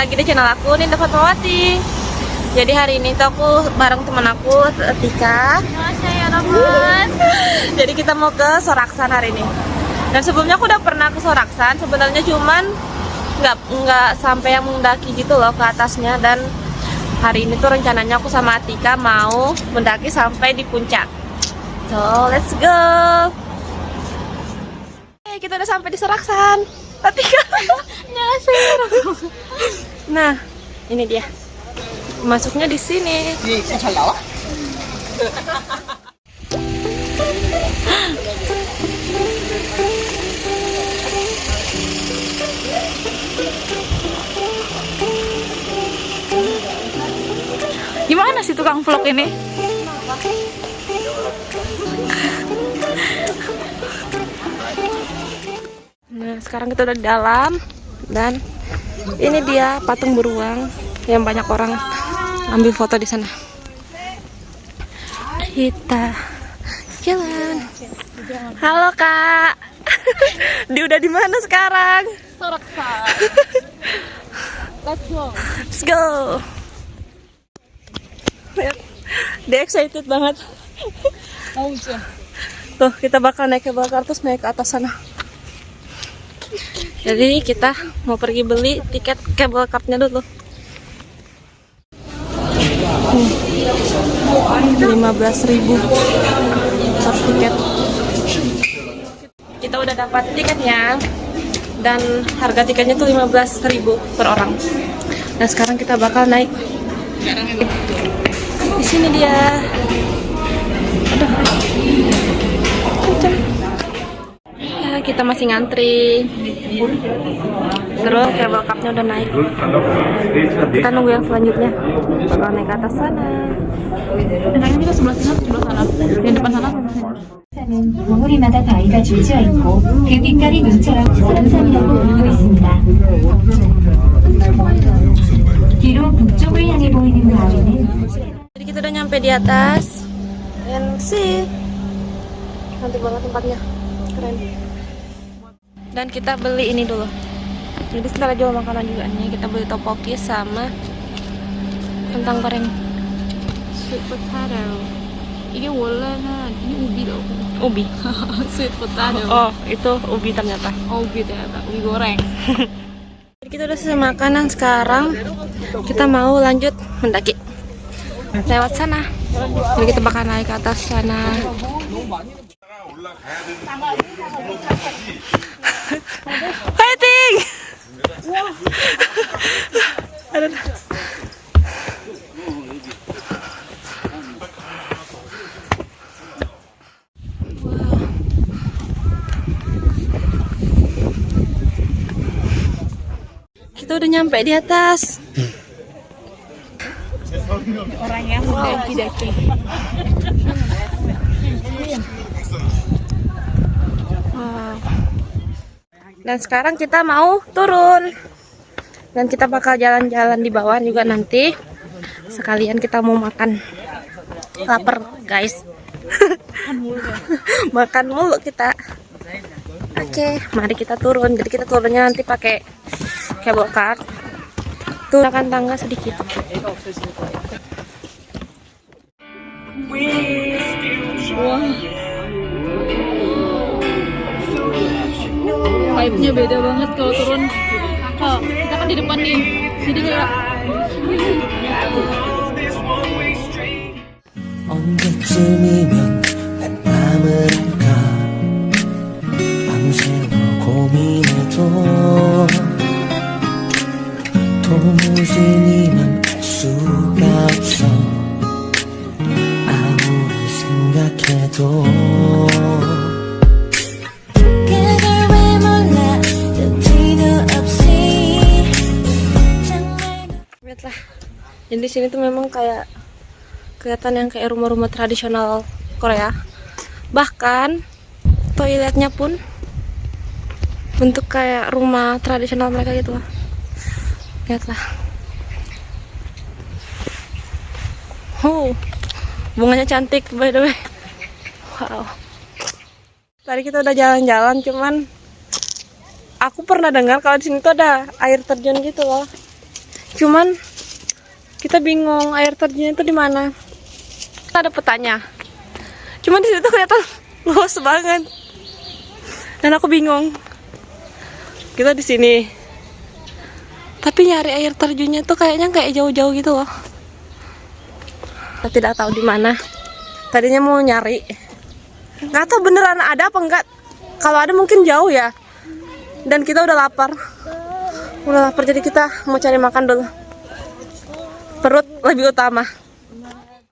lagi di channel aku, Ninda Fatmawati. Jadi hari ini tuh aku bareng teman aku, Tika. Jadi kita mau ke Soraksan hari ini. Dan sebelumnya aku udah pernah ke Soraksan, sebenarnya cuman nggak sampai yang mendaki gitu loh ke atasnya. Dan hari ini tuh rencananya aku sama Tika mau mendaki sampai di puncak. So let's go. Kita udah sampai di Soraksan. Tika. Nah, ini dia. Masuknya di sini. Di Salah. Gimana sih tukang vlog ini? Nah, sekarang kita udah di dalam dan ini dia patung beruang yang banyak orang ambil foto di sana. Kita jalan. Halo Kak. Dia udah di mana sekarang? Soraksan. Let's go. Let's go. Dia excited banget. Tuh, kita bakal naik ke belakang terus naik ke atas sana. Jadi kita mau pergi beli tiket cable car-nya dulu. 15.000 per tiket. Kita udah dapat tiketnya dan harga tiketnya tuh 15.000 per orang. Dan sekarang kita bakal naik. Di sini dia. Aduh. Kenceng. Ya, kita masih ngantri. Terus cable car-nya udah naik. Kita nunggu yang selanjutnya. Bakal naik ke atas sana. Naiknya kita sebelah sana. Yang depan sana. 봉우리마다 바위가 줄지어 있고 그 빛깔이 눈처럼 사람산이라고 부르고 있습니다. 뒤로 북쪽을 향해 보이는 바위는 Jadi kita udah nyampe di atas. And see, cantik banget tempatnya, keren. Dan kita beli ini dulu. Jadi setelah jual makanan juga nih, kita beli topoki sama kentang goreng. Sweet potato. 이게 원래는 이 우비라고. Ubi. Sweet potato. Oh, itu ubi ternyata. 우비 ternyata. 우비 goreng. Jadi kita udah selesai makan. Dan sekarang kita mau lanjut mendaki lewat sana. Jadi kita bakal naik ke atas sana. Fighting! Aduh. Kita udah nyampe di atas. Orang yang mendaki-daki. Wow. Dan sekarang kita mau turun. Dan kita bakal jalan-jalan di bawah juga nanti. Sekalian kita mau makan. Lapar, guys. Makan mulu kita. Oke, mari kita turun. Jadi kita turunnya nanti pakai cable car. Tuh akan tangga sedikit. Wah. Vibe-nya beda banget kalau turun. Oh, kita kan di depan nih. Jadi kayak 언제쯤이면 내 맘을 알까 밤새워 고민해도 도무지 니만 알 수가 없어 아무리 생각해도 그걸 왜 몰라 여지도 없이 Lihatlah. Jadi di sini tuh memang kayak kelihatan yang kayak rumah-rumah tradisional Korea. Bahkan toiletnya pun bentuk kayak rumah tradisional mereka gitu lah. Lihatlah. Bunganya cantik by the way. Wow. Tadi kita udah jalan-jalan, cuman aku pernah dengar kalau di sini tuh ada air terjun gitu loh. Cuman kita bingung air terjunnya itu di mana. Kita ada petanya. Cuman di situ kelihatan luas banget. Dan aku bingung. Kita di sini. Tapi nyari air terjunnya tuh kayaknya kayak jauh-jauh gitu loh. Kita tidak tahu di mana. Tadinya mau nyari. Nggak tahu beneran ada apa enggak. Kalau ada mungkin jauh ya. Dan kita udah lapar. Jadi kita mau cari makan dulu. Perut lebih utama.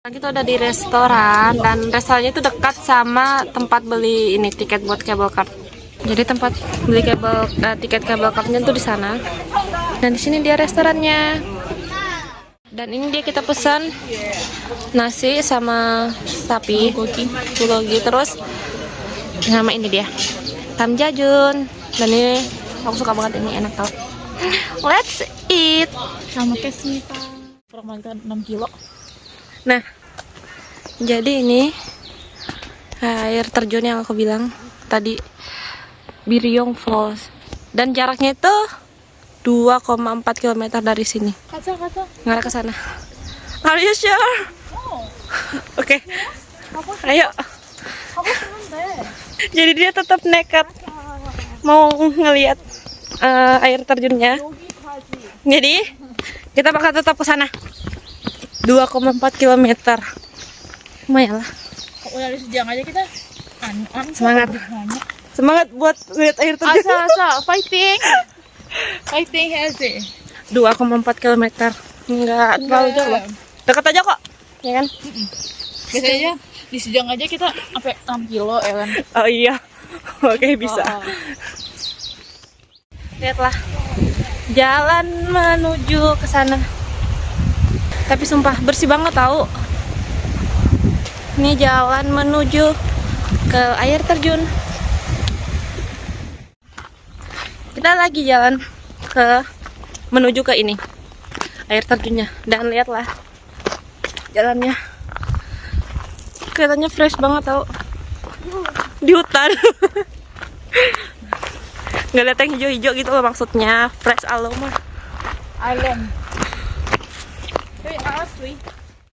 Kita udah di restoran dan restorannya itu dekat sama tempat beli ini tiket buat cable car. Jadi tempat beli tiket cable car-nya tuh di sana. Dan di sini dia restorannya. Dan ini dia kita pesan nasi sama sapi, bulgogi, terus sama ini dia tamjajun. Dan ini aku suka banget, ini enak tau. Let's eat. Sama kesnya kurang kita 6 kilo. Nah, jadi ini air terjun yang aku bilang tadi, Biryong Falls. Dan jaraknya itu 2,4 km dari sini. Kaca. Ngarah ke sana. Are you sure? Oke. Ayo. Jadi dia tetap nekat mau ngelihat air terjunnya. Jadi kita bakal tetap ke sana. 2,4 km. Lumayan lah. Udah di sejam aja kita Semangat. Semangat buat lihat air terjun. Asa fighting. Fighting Hazy. 2,4 km. Enggak terlalu jauh loh. Dekat aja kok. Ya kan? Biasanya di sejam aja kita sampai 6 kilo ya kan. Oh iya. Oke, bisa. Lihatlah. Jalan menuju ke sana. Tapi sumpah bersih banget tahu. Ini jalan menuju ke air terjun. Kita lagi jalan menuju ke ini air terjunnya. Dan lihatlah jalannya. Kelihatannya fresh banget tau. Di hutan. Nggak lihat yang hijau-hijau gitu loh maksudnya. Fresh aroma. Island. Hey, asli.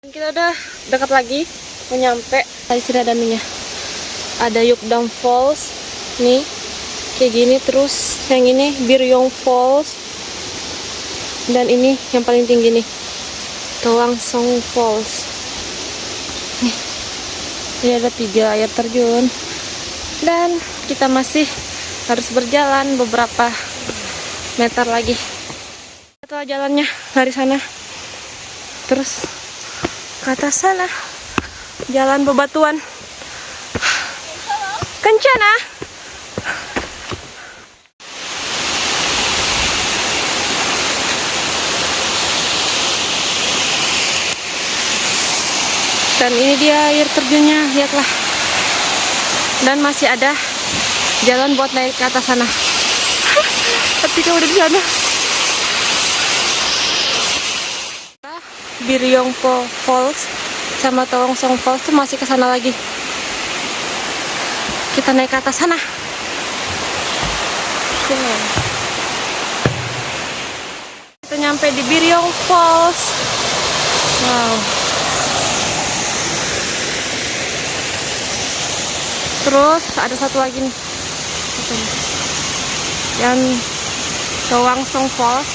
Kita udah dekat lagi, mau nyampe. Tadi sudah ada minyak. Ada Yukdam Falls, nih kayak gini. Terus yang ini Biryong Falls, dan ini yang paling tinggi nih, Towangsong Falls. Nih, ini ada 3 air terjun, dan kita masih harus berjalan beberapa meter lagi. Itu jalannya dari sana. Terus ke atas sana jalan bebatuan kencana. Dan ini dia air terjunnya, lihatlah. Dan masih ada jalan buat naik ke atas sana. Ketika udah di sana, Biryong Falls sama Towangsong Falls tuh masih ke sana lagi. Kita naik ke atas sana. Kita nyampe di Biryong Falls. Wow. Terus ada satu lagi nih, yang Towangsong Falls,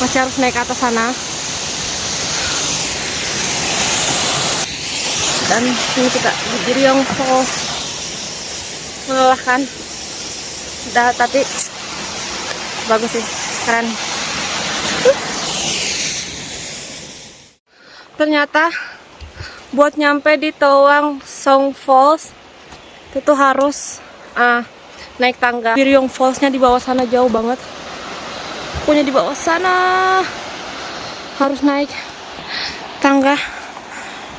masih harus naik ke atas sana. Dan ini kita di Biryong Falls. Melelahkan. Tapi bagus sih, keren. Ternyata buat nyampe di Towangsong Falls itu harus naik tangga. Biryong Falls-nya di bawah sana jauh banget. Pokoknya di bawah sana harus naik tangga.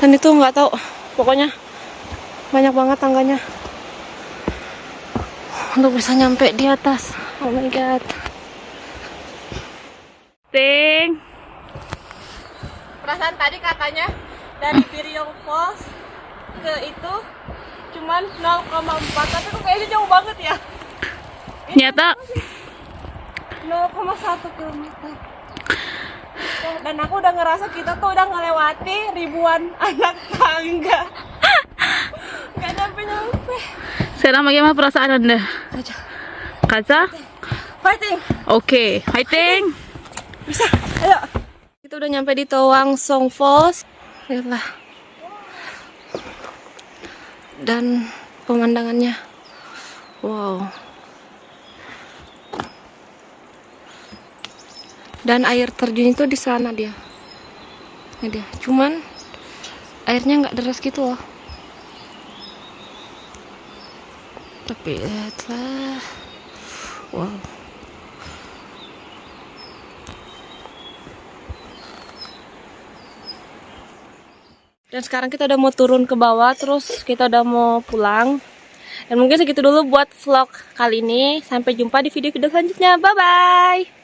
Dan itu nggak tahu, pokoknya banyak banget tangganya untuk bisa nyampe di atas. Oh my god. Perasaan tadi katanya dari Biryong Falls ke itu cuman 0,4, tapi kok kayaknya jauh banget ya. Nyata 0,1 km. Dan aku udah ngerasa kita tuh udah ngelewati ribuan anak tangga. Gak nyampe-nyampe. Sekarang bagaimana perasaan Anda? Kaca? Fighting. Oke, fighting. Bisa, ayo. Kita udah nyampe di Toang Song Falls. Lihatlah. Dan pemandangannya. Wow. Dan air terjun itu di sana dia. Ini dia. Cuman airnya nggak deras gitu loh. Tapi lihatlah. Wow. Dan sekarang kita udah mau turun ke bawah, terus kita udah mau pulang. Dan mungkin segitu dulu buat vlog kali ini. Sampai jumpa di video-video selanjutnya. Bye-bye!